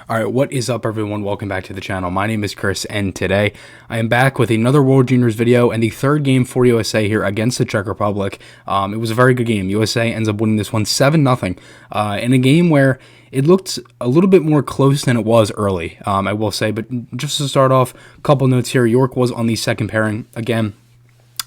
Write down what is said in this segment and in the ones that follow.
All right, what is up, everyone? Welcome back to the channel. My name is Chris, and today I am back with another World Juniors video and the third game for USA here against the Czech Republic. It was a very good game. USA ends up winning this one 7-0 in a game where it looked a little bit more close than it was early, I will say. But just to start off, a couple notes here. York was on the second pairing again.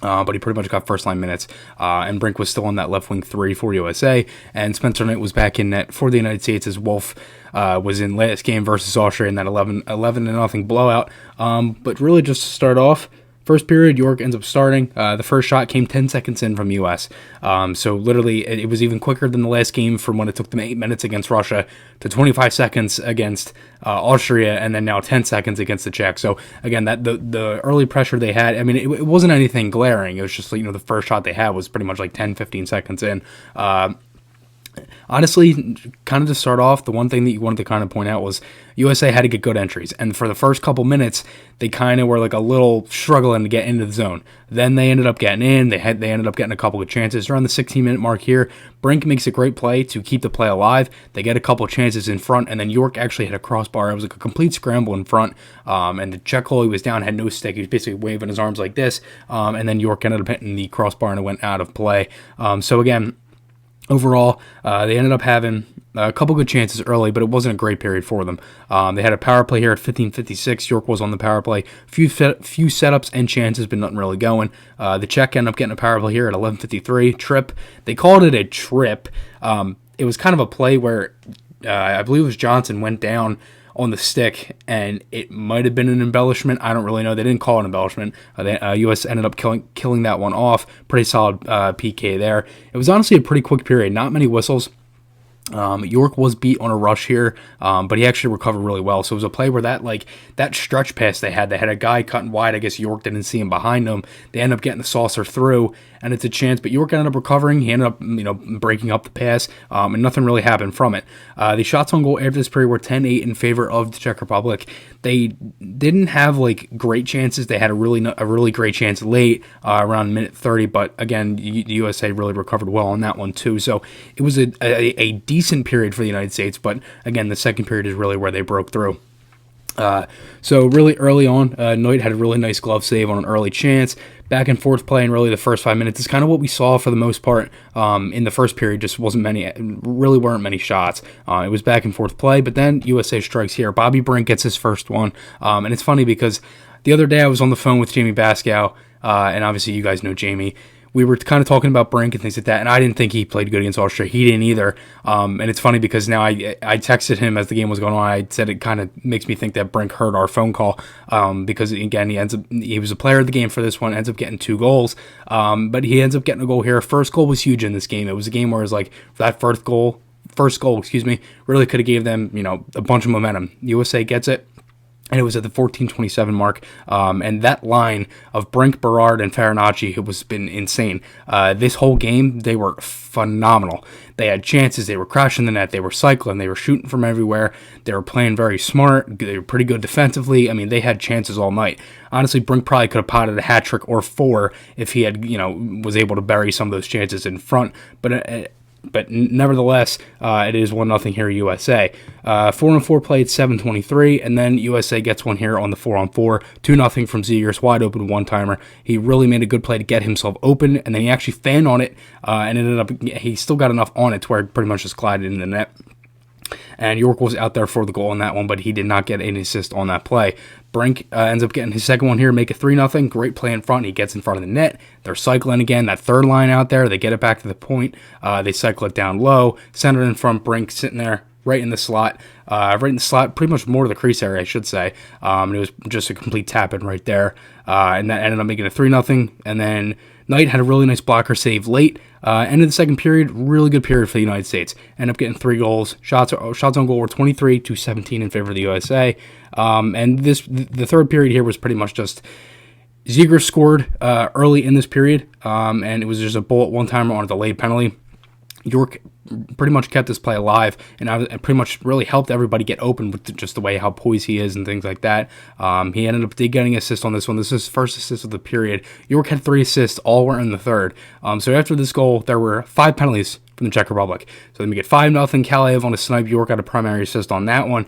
But he pretty much got first-line minutes, and Brink was still on that left wing 3 for USA, and Spencer Knight was back in net for the United States as Wolf was in last game versus Austria in that 11-0 blowout. But really, just to start off, first period, York ends up starting. The first shot came 10 seconds in from U.S. So literally, it was even quicker than the last game from when it took them 8 minutes against Russia to 25 seconds against Austria, and then now 10 seconds against the Czech. So again, that the early pressure they had, I mean, it wasn't anything glaring. It was just, the first shot they had was pretty much like 10, 15 seconds in. Honestly, kind of to start off, the one thing that you wanted to kind of point out was USA had to get good entries. And for the first couple minutes, they kind of were like a little struggling to get into the zone. Then they ended up getting in. They ended up getting a couple of chances. Around the 16-minute mark here, Brink makes a great play to keep the play alive. They get a couple of chances in front, and then York actually hit a crossbar. It was like a complete scramble in front, and the Czech goalie was down, had no stick. He was basically waving his arms like this, and then York ended up hitting the crossbar, and it went out of play. So again, overall, they ended up having a couple good chances early, but it wasn't a great period for them. They had a power play here at 15:56. York was on the power play. Few setups and chances, but nothing really going. The Czech ended up getting a power play here at 11:53. Trip. They called it a trip. It was kind of a play where I believe it was Johnson went down on the stick, and it might have been an embellishment. I don't really know. They didn't call it an embellishment. U.S. ended up killing that one off. Pretty solid PK there. It was honestly a pretty quick period. Not many whistles. York was beat on a rush here, but he actually recovered really well. So it was a play where that stretch pass they had a guy cutting wide. I guess York didn't see him behind him. They ended up getting the saucer through, and it's a chance. But York ended up recovering. He ended up, breaking up the pass, and nothing really happened from it. The shots on goal after this period were 10-8 in favor of the Czech Republic. They didn't have great chances. They had a really great chance late, around minute 30. But again, the USA really recovered well on that one too. So it was a decent period for the United States, but again, the second period is really where they broke through. So really early on, Knight had a really nice glove save on an early chance. Back and forth play in really the first 5 minutes is kind of what we saw for the most part in the first period. Just weren't many shots. It was back and forth play, but then USA strikes here. Bobby Brink gets his first one, and it's funny because the other day I was on the phone with Jamie Baskow, and obviously you guys know Jamie. We were kind of talking about Brink and things like that, and I didn't think he played good against Austria. He didn't either. And it's funny because now I texted him as the game was going on. I said it kind of makes me think that Brink heard our phone call, because again, he was a player of the game for this one, ends up getting 2 goals. But he ends up getting a goal here. First goal was huge in this game. It was a game where it was that first goal, really could have gave them, a bunch of momentum. USA gets it. And it was at the 14:27 mark, and that line of Brink, Berard, and Farinacci has been insane. This whole game, they were phenomenal. They had chances. They were crashing the net. They were cycling. They were shooting from everywhere. They were playing very smart. They were pretty good defensively. I mean, they had chances all night. Honestly, Brink probably could have potted a hat trick or 4 if he had, was able to bury some of those chances in front. But nevertheless, it is 1-0 here, USA. 4-on-4 played 7:23, and then USA gets one here on the 4-on-4. 2-0 from Zegers, wide open one-timer. He really made a good play to get himself open, and then he actually fanned on it, and ended up, he still got enough on it to where it pretty much just glided in the net. And York was out there for the goal on that one, but he did not get any assist on that play. Brink ends up getting his second one here, make it 3-0. Great play in front. He gets in front of the net. They're cycling again. That third line out there, they get it back to the point. They cycle it down low. Center in front, Brink sitting there right in the slot. Pretty much more to the crease area, I should say. It was just a complete tap-in right there. And that ended up making it 3-0. And then Knight had a really nice blocker save late. End of the second period, really good period for the United States. End up getting 3 goals. Shots on goal were 23-17 in favor of the USA. And the third period here was pretty much just Zegers scored early in this period, and it was just a bullet one-timer on a delayed penalty. York pretty much kept this play alive, and pretty much really helped everybody get open with just the way how poised he is and things like that. He ended up getting an assist on this one. This is his first assist of the period. York had 3 assists, all were in the third. So after this goal, there were 5 penalties from the Czech Republic. So then we get 5-0. Kalev on a snipe. York got a primary assist on that one.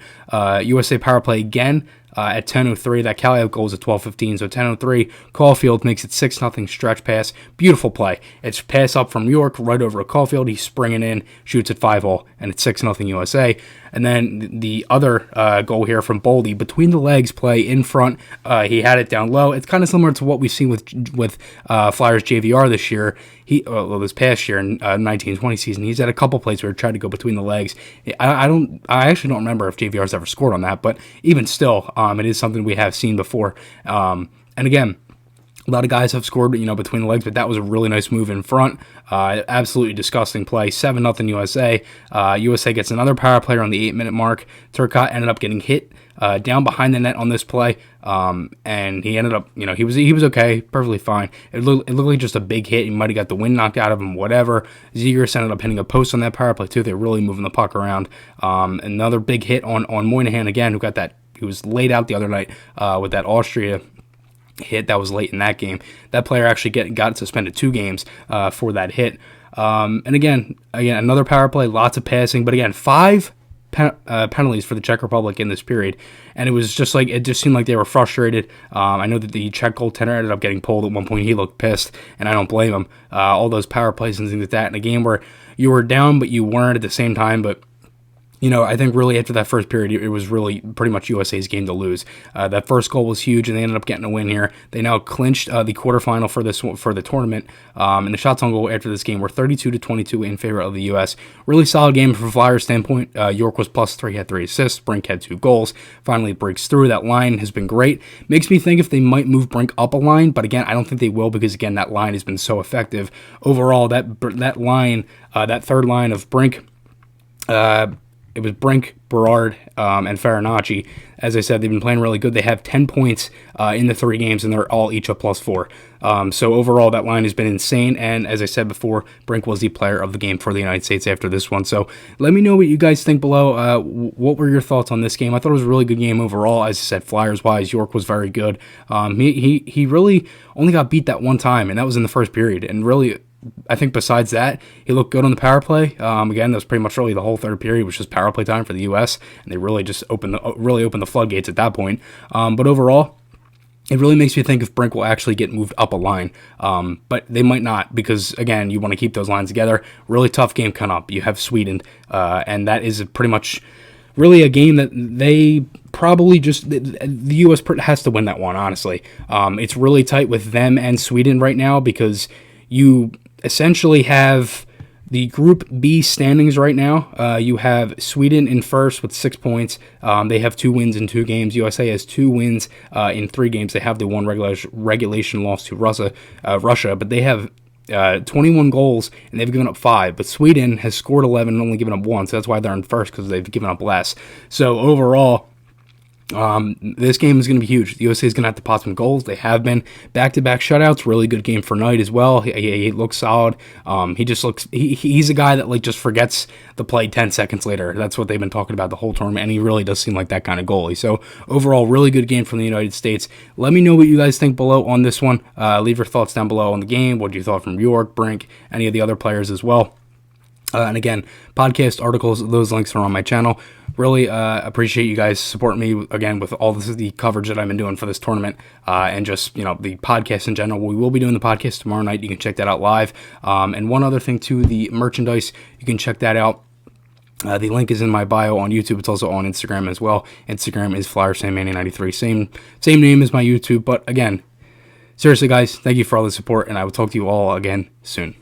USA power play again. At 10:03, that Kalev goal is at 12:15. So 10:03, Caulfield makes it 6-0 stretch pass. Beautiful play. It's pass up from York right over to Caulfield. He's springing in, shoots at 5-0, and it's 6-0 USA. And then the other goal here from Boldy, between the legs play in front. He had it down low. It's kind of similar to what we've seen with Flyers JVR this year. This past year in 19-20 season, he's had a couple plays where he tried to go between the legs. I actually don't remember if JVR's ever scored on that, but even still, it is something we have seen before. And again, a lot of guys have scored, between the legs, but that was a really nice move in front. Absolutely disgusting play. 7-0 USA. USA gets another power play on the 8-minute mark. Turcotte ended up getting hit down behind the net on this play, and he ended up, he was okay, perfectly fine. It looked like just a big hit. He might have got the wind knocked out of him, whatever. Zegers ended up hitting a post on that power play too. They're really moving the puck around. Another big hit on Moynihan again, who was laid out the other night with that Austria hit that was late in that game. That player actually got suspended 2 games for that hit. And again, another power play, lots of passing, but again, 5 penalties for the Czech Republic in this period, and it just seemed like they were frustrated. I know that the Czech goaltender ended up getting pulled at one point. He looked pissed, and I don't blame him. All those power plays and things like that in a game where you were down but you weren't at the same time, but I think really after that first period, it was really pretty much USA's game to lose. That first goal was huge, and they ended up getting a win here. They now clinched the quarterfinal for the tournament. And the shots on goal after this game were 32-22 in favor of the U.S. Really solid game from a Flyers standpoint. York was +3, had 3 assists. Brink had 2 goals. Finally breaks through. That line has been great. Makes me think if they might move Brink up a line, but again, I don't think they will because, again, that line has been so effective. Overall, that line, that third line of Brink, it was Brink, Berard, and Farinacci. As I said, they've been playing really good. They have 10 points in the 3 games, and they're all each a +4. So overall, that line has been insane. And as I said before, Brink was the player of the game for the United States after this one. So let me know what you guys think below. What were your thoughts on this game? I thought it was a really good game overall. As I said, Flyers-wise, York was very good. He really only got beat that one time, and that was in the first period. And really, I think besides that, he looked good on the power play. Again, that was pretty much really the whole third period, which was power play time for the U.S., and they really just opened the floodgates at that point. But overall, it really makes me think if Brink will actually get moved up a line. But they might not because, again, you want to keep those lines together. Really tough game coming up. You have Sweden, and that is pretty much really a game that they probably the U.S. has to win that one, honestly. It's really tight with them and Sweden right now because you essentially have the Group B standings right now. You have Sweden in first with 6 points. They have 2 wins in 2 games. USA has 2 wins in 3 games. They have the one regulation loss to Russia, but they have 21 goals, and they've given up 5. But Sweden has scored 11 and only given up 1, so that's why they're in first, because they've given up less. So overall, this game is going to be huge. The USA is going to have to pot some goals. They have been back-to-back shutouts. Really good game for Knight as well. He looks solid. He just looks. He's a guy that just forgets the play 10 seconds later. That's what they've been talking about the whole tournament, and he really does seem like that kind of goalie. So overall, really good game from the United States. Let me know what you guys think below on this one. Leave your thoughts down below on the game. What you thought from York, Brink, any of the other players as well. And again, podcast articles, those links are on my channel. Really appreciate you guys supporting me, again, with all the coverage that I've been doing for this tournament and just, the podcast in general. We will be doing the podcast tomorrow night. You can check that out live. And one other thing, too, the merchandise, you can check that out. The link is in my bio on YouTube. It's also on Instagram as well. Instagram is FlyerSamMania93. Same name as my YouTube. But again, seriously, guys, thank you for all the support, and I will talk to you all again soon.